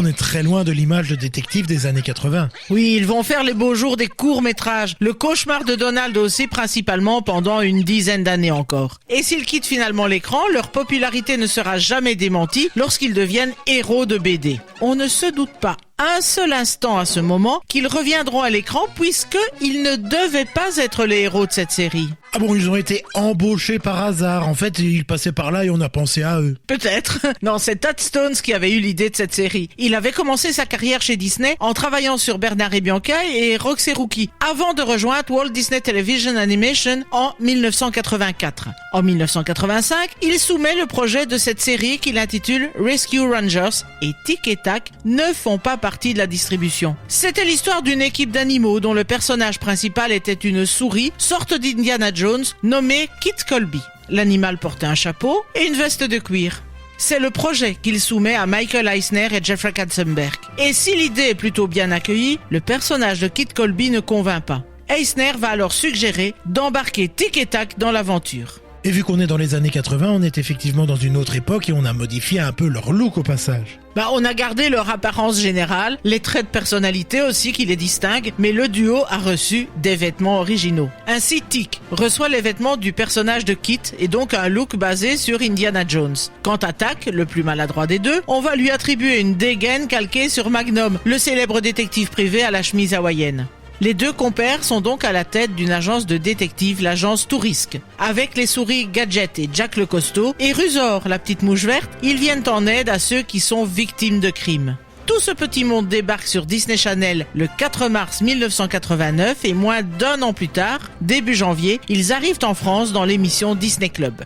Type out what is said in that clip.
On est très loin de l'image de détective des années 80. Oui, ils vont faire les beaux jours des courts-métrages. Le cauchemar de Donald aussi, principalement pendant une dizaine d'années encore. Et s'ils quittent finalement l'écran, leur popularité ne sera jamais démentie lorsqu'ils deviennent héros de BD. On ne se doute pas un seul instant à ce moment qu'ils reviendront à l'écran puisqu'ils ne devaient pas être les héros de cette série. Ah bon, ils ont été embauchés par hasard. En fait, ils passaient par là et on a pensé à eux. Peut-être. Non, c'est Todd Stones qui avait eu l'idée de cette série. Il avait commencé sa carrière chez Disney en travaillant sur Bernard et Bianca et Rox et Rookie, avant de rejoindre Walt Disney Television Animation en 1984. En 1985, il soumet le projet de cette série qu'il intitule Rescue Rangers et Tic et Tac ne font pas partie de la distribution. C'était l'histoire d'une équipe d'animaux dont le personnage principal était une souris, sorte d'Indiana Jones, nommée Kit Colby. L'animal portait un chapeau et une veste de cuir. C'est le projet qu'il soumet à Michael Eisner et Jeffrey Katzenberg. Et si l'idée est plutôt bien accueillie, le personnage de Kit Colby ne convainc pas. Eisner va alors suggérer d'embarquer Tic et Tac dans l'aventure. Et vu qu'on est dans les années 80, on est effectivement dans une autre époque et on a modifié un peu leur look au passage. On a gardé leur apparence générale, les traits de personnalité aussi qui les distinguent, mais le duo a reçu des vêtements originaux. Ainsi, Tic reçoit les vêtements du personnage de Kit et donc un look basé sur Indiana Jones. Quant à Tac, le plus maladroit des deux, on va lui attribuer une dégaine calquée sur Magnum, le célèbre détective privé à la chemise hawaïenne. Les deux compères sont donc à la tête d'une agence de détectives, l'agence Tourisque. Avec les souris Gadget et Jack le Costaud et Rusor, la petite mouche verte, ils viennent en aide à ceux qui sont victimes de crimes. Tout ce petit monde débarque sur Disney Channel le 4 mars 1989 et moins d'un an plus tard, début janvier, ils arrivent en France dans l'émission Disney Club.